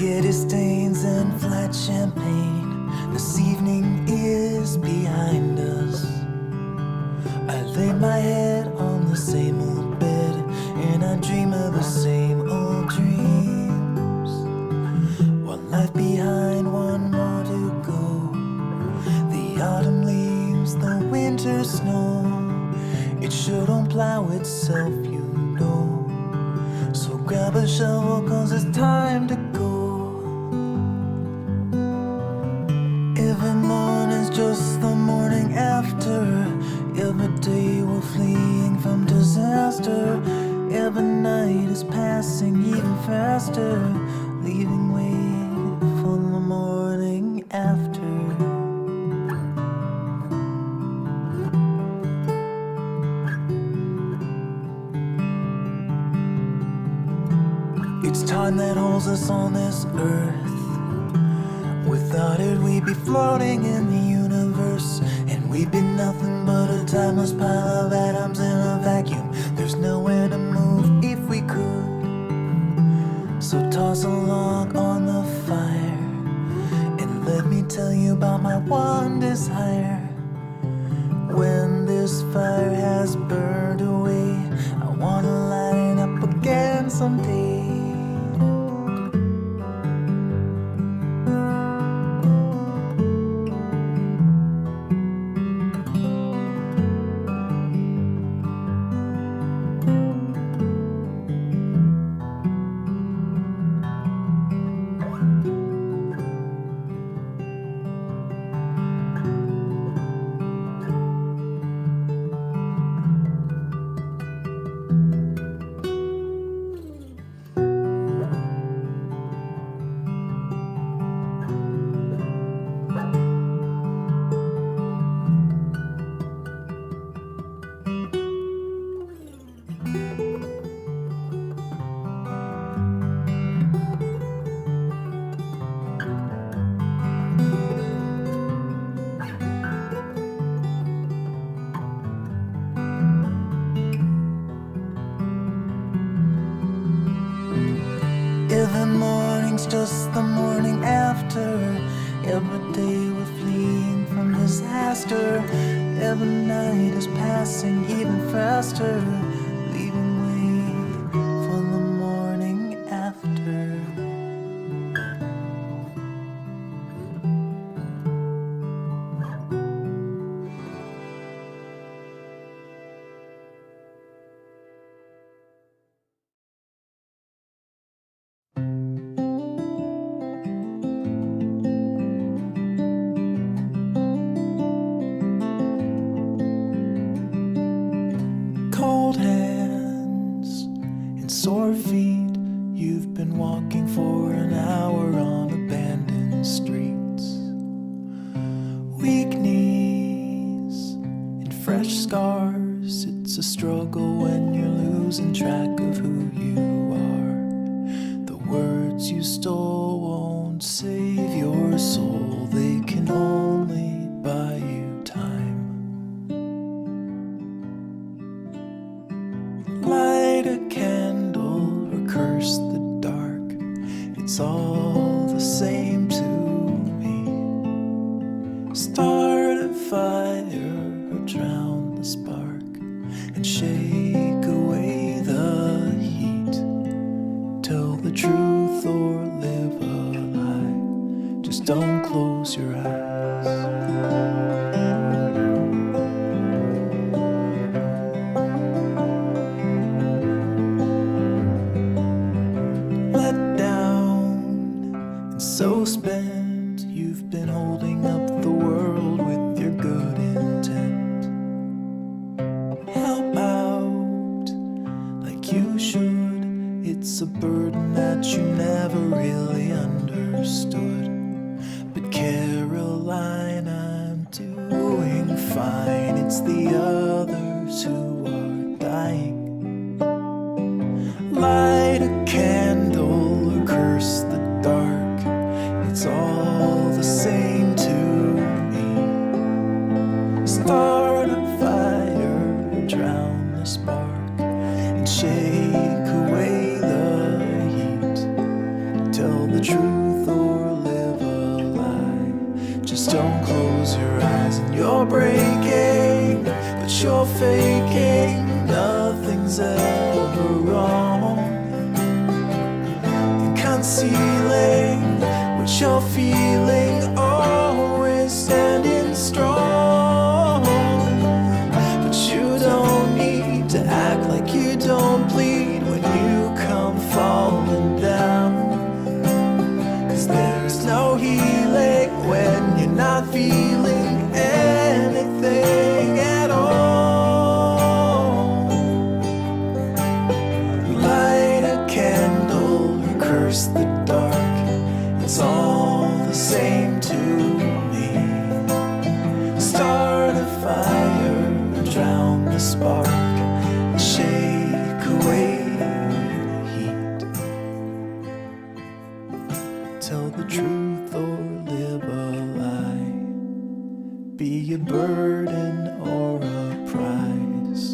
spaghetti stains and flat champagne. This evening is behind us. I lay my head on the same old bed and I dream of the same old dreams. One life behind, one more to go. The autumn leaves, the winter snow. It sure don't plow itself, you know. So grab a shovel, cause it's time to go. Every morning's just the morning after. Every day we're fleeing from disaster. Every night is passing even faster, leaving way for the morning after. It's time that holds us on this earth. Without it we'd be floating in the universe, and we'd be nothing but a timeless pile of atoms in a vacuum. There's nowhere to move if we could. So toss a log on the fire and let me tell you about my one desire. When this fire has burned away, I wanna light it up again someday. Every morning's just the morning after. Every day we're fleeing from disaster. Every night is passing even faster, leaving way for the morning after. Cold hands and sore feet. You've been walking for an hour on abandoned streets. Weak knees and fresh scars. It's a struggle when you're losing track of who you are. The words you stole won't save your soul. They can only buy you time. Light a candle or curse the dark. It's all the same to me. Start a fire or drown the spark and shake away the heat. Tell the truth or live a lie. Just don't close your eyes. So spent, you've been holding up the world with your good intent. Help out like you should. It's a burden that you never really understood. But Caroline, I'm doing fine. It's the others who are dying. Light a candle or curse the dark. It's all the same to me. Start a fire or drown the spark and shake away the heat. Tell the truth breaking, but you're faking. Nothing's ever wrong. And concealing what you're feeling, always standing strong. But you don't need to act like you don't bleed when you come falling down. 'Cause there's no healing when you're not feeling anything at all. Light a candle or curse the dark, it's all the same to me. Start a fire, drown the spark, and shake away the heat. Tell the truth or live a lie, be a burden or a prize.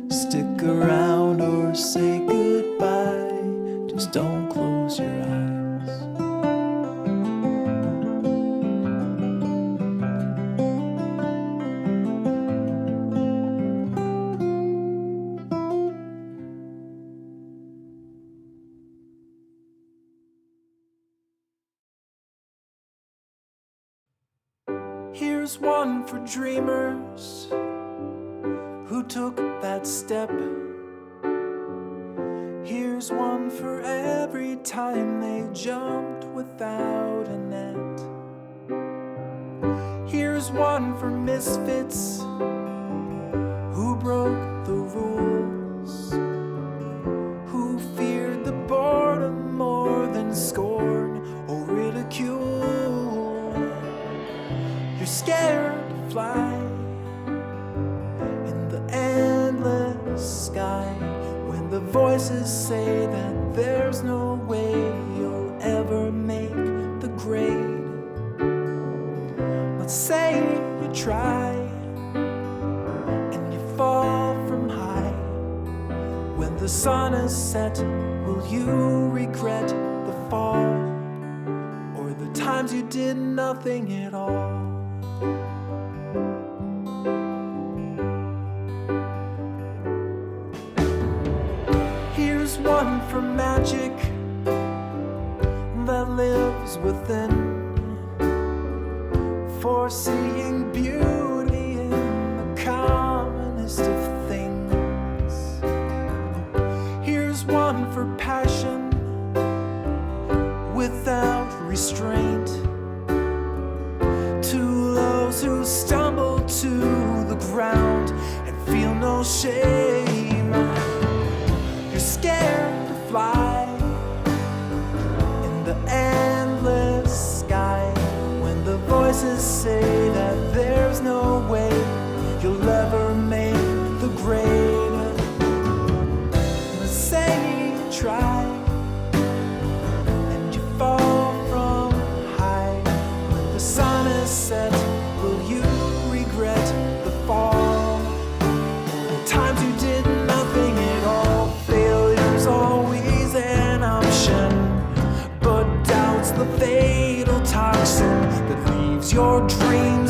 Stick around or say goodbye, just don't close your eyes. Here's one for dreamers who took that step. Here's one for every time they jumped without a net. Here's one for misfits who broke the rules, who feared the boredom more than scorn or ridicule. You're scared to fly in the endless sky when the voices say that there's no way you'll ever make the grade. Let's say you try and you fall from high. When the sun is set, will you regret the fall or the times you did nothing at all? Here's one for magic that lives within, for seeing beauty in the commonest of things. Here's one for passion without restraint, to those who stumble to the ground and feel no shame. You're scared to fly in the endless sky when the voices say that there's no way you'll ever make the grade. Let's say you try and you fall from high. When the sun is set, will you regret the fall? The times you did nothing at all. Failure's always an option, but doubt's the fatal toxin that leaves your dreams